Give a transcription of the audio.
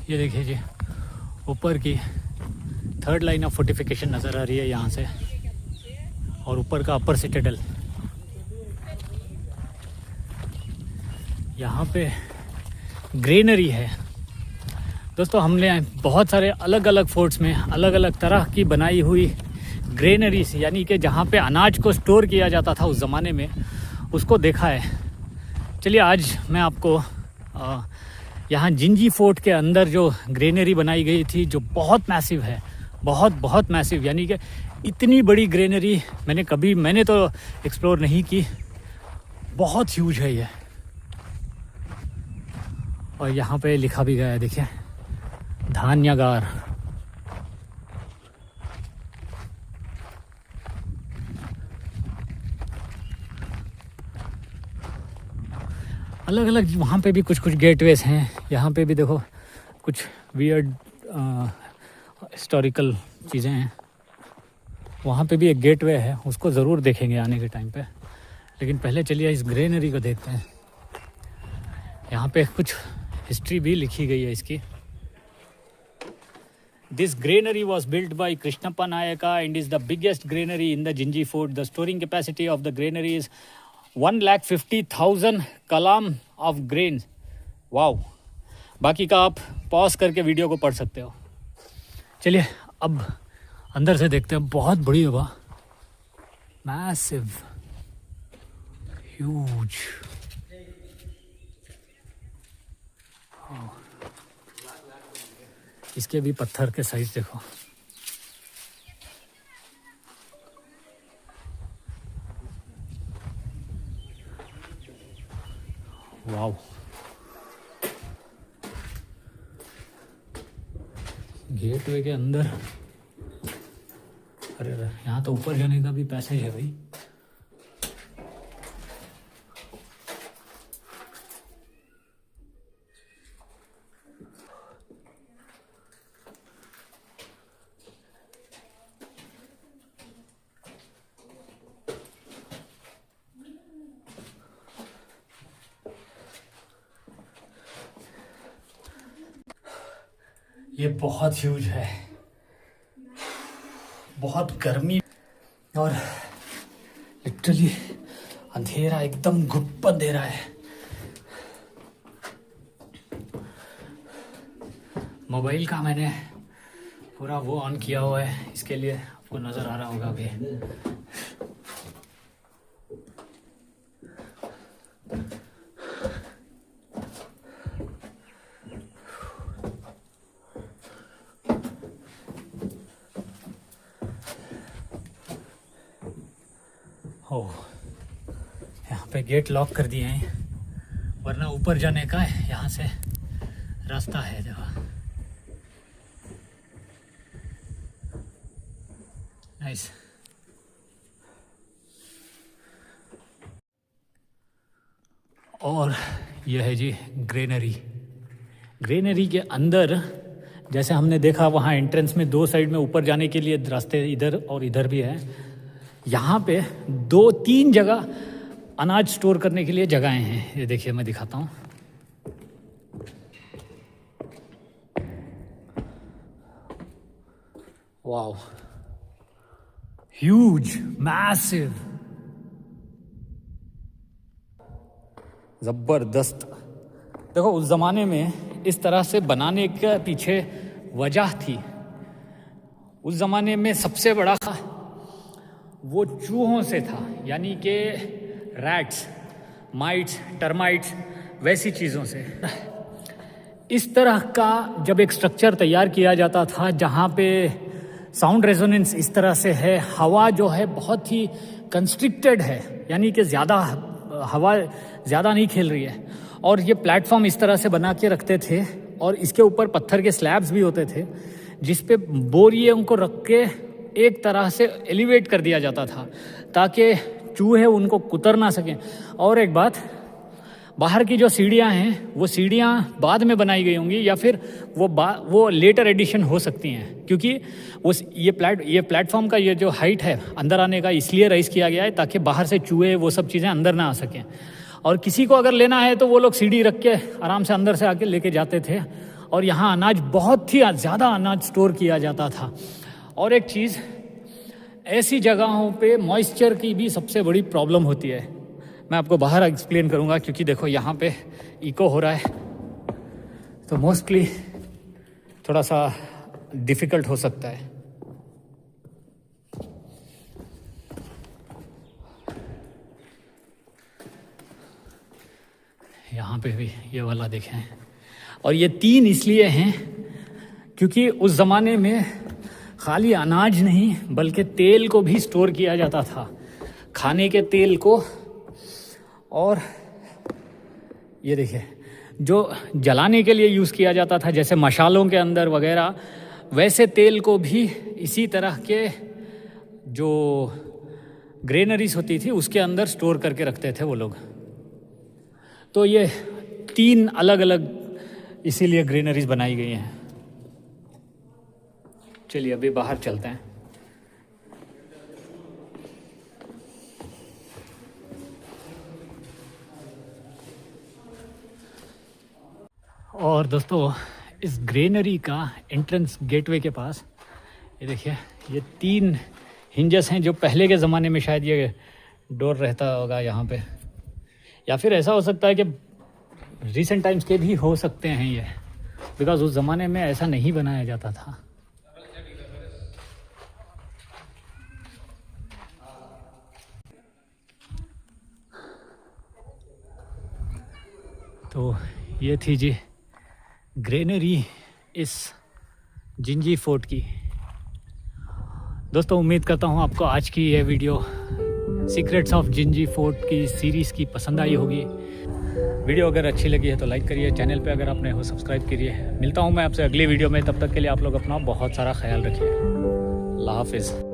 ये देखिए जी, ऊपर की थर्ड लाइन ऑफ फोर्टिफिकेशन नज़र आ रही है यहाँ से, और ऊपर का अपर सिटाडेल। यहाँ पे ग्रीनरी है दोस्तों। हमने बहुत सारे अलग अलग फोर्ट्स में अलग अलग तरह की बनाई हुई ग्रेनरीज, यानी कि जहाँ पे अनाज को स्टोर किया जाता था उस ज़माने में, उसको देखा है। चलिए आज मैं आपको यहाँ जिंजी फोर्ट के अंदर जो ग्रेनरी बनाई गई थी, जो बहुत मैसिव है, बहुत मैसिव, यानी कि इतनी बड़ी ग्रेनरी मैंने तो एक्सप्लोर नहीं की। बहुत ह्यूज है ये। और यहाँ पे लिखा भी गया है, देखिए, धान्यागार। अलग अलग वहाँ पे भी कुछ गेटवेज हैं। यहाँ पे भी देखो कुछ वियर्ड हिस्टोरिकल चीज़ें हैं। वहाँ पे भी एक गेटवे है, उसको ज़रूर देखेंगे आने के टाइम पे। लेकिन पहले चलिए इस ग्रेनरी को देखते हैं। यहाँ पे कुछ हिस्ट्री भी लिखी गई है इसकी। This granary was built by Krishnappa Nayaka and is the biggest granary in the Jinji Fort. The storing capacity of the granary is 1,50,000 Kalam of grain. Wow. बाकी का आप पॉज करके वीडियो को पढ़ सकते हो। चलिए अब अंदर से देखते हैं। बहुत बड़ी है, मैसिव, ह्यूज। इसके भी पत्थर के साइज देखो। वाओ। गेटवे के अंदर, अरे यहाँ तो ऊपर जाने का भी पैसेज है भाई। ये बहुत ह्यूज है, बहुत गर्मी और लिटरली अंधेरा, एकदम गुप्त अंधेरा है। मोबाइल का मैंने पूरा वो ऑन किया हुआ है, इसके लिए आपको नज़र आ रहा होगा अभी। ओह, यहाँ पे गेट लॉक कर दिए हैं, वरना ऊपर जाने का यहाँ से रास्ता है। देखो, नाइस। और यह है जी ग्रेनरी। ग्रेनरी के अंदर जैसे हमने देखा, वहाँ एंट्रेंस में दो साइड में ऊपर जाने के लिए रास्ते इधर और इधर भी है। यहाँ पे 2-3 जगह अनाज स्टोर करने के लिए जगहें हैं। ये देखिए, मैं दिखाता हूँ। वाओ, ह्यूज, मैसिव, जबरदस्त। देखो, उस जमाने में इस तरह से बनाने के पीछे वजह थी। उस जमाने में सबसे बड़ा वो चूहों से था, यानी कि रैट्स, माइट्स, टर्माइट्स, वैसी चीज़ों से। इस तरह का जब एक स्ट्रक्चर तैयार किया जाता था जहाँ पे साउंड रेजोनेंस इस तरह से है, हवा जो है बहुत ही कंस्ट्रिक्टेड है, यानी कि हवा ज़्यादा नहीं खेल रही है, और ये प्लेटफॉर्म इस तरह से बना के रखते थे, और इसके ऊपर पत्थर के स्लैब्स भी होते थे जिस पे बोरियों को रख के एक तरह से एलिवेट कर दिया जाता था ताकि चूहे उनको कुतर ना सकें। और एक बात, बाहर की जो सीढ़ियाँ हैं वो सीढ़ियाँ बाद में बनाई गई होंगी, या फिर वो लेटर एडिशन हो सकती हैं, क्योंकि ये प्लेटफॉर्म का ये जो हाइट है अंदर आने का इसलिए राइज किया गया है ताकि बाहर से चूहे वो सब चीज़ें अंदर ना आ सकें। और किसी को अगर लेना है तो वो लोग सीढ़ी रख के आराम से अंदर से आके लेके जाते थे, और यहाँ अनाज बहुत ही ज़्यादा अनाज स्टोर किया जाता था। और एक चीज़, ऐसी जगहों पे मॉइस्चर की भी सबसे बड़ी प्रॉब्लम होती है। मैं आपको बाहर एक्सप्लेन करूँगा, क्योंकि देखो यहाँ पे इको हो रहा है तो मोस्टली थोड़ा सा डिफ़िकल्ट हो सकता है। यहाँ पे भी ये वाला देखें, और ये 3 इसलिए हैं क्योंकि उस ज़माने में खाली अनाज नहीं बल्कि तेल को भी स्टोर किया जाता था, खाने के तेल को। और ये देखिए, जो जलाने के लिए यूज़ किया जाता था जैसे मशालों के अंदर वगैरह, वैसे तेल को भी इसी तरह के जो ग्रेनरीज होती थी उसके अंदर स्टोर करके रखते थे वो लोग। तो ये 3 अलग अलग इसीलिए ग्रेनरीज बनाई गई हैं। चलिए अभी बाहर चलते हैं। और दोस्तों, इस ग्रेनरी का एंट्रेंस गेटवे के पास ये देखिए, ये 3 हिंजेस हैं जो पहले के ज़माने में शायद ये डोर रहता होगा यहाँ पे, या फिर ऐसा हो सकता है कि रिसेंट टाइम्स के भी हो सकते हैं ये, बिकॉज उस ज़माने में ऐसा नहीं बनाया जाता था। तो ये थी जी ग्रेनरी इस जिंजी फोर्ट की। दोस्तों, उम्मीद करता हूँ आपको आज की ये video secrets of Gingee fort की सीरीज़ की पसंद आई होगी। वीडियो अगर अच्छी लगी है तो लाइक करिए, चैनल पे अगर आपने हो सब्सक्राइब करिए। मिलता हूँ मैं आपसे अगली वीडियो में, तब तक के लिए आप लोग अपना बहुत सारा ख्याल रखिए। अल्लाह हाफिज़।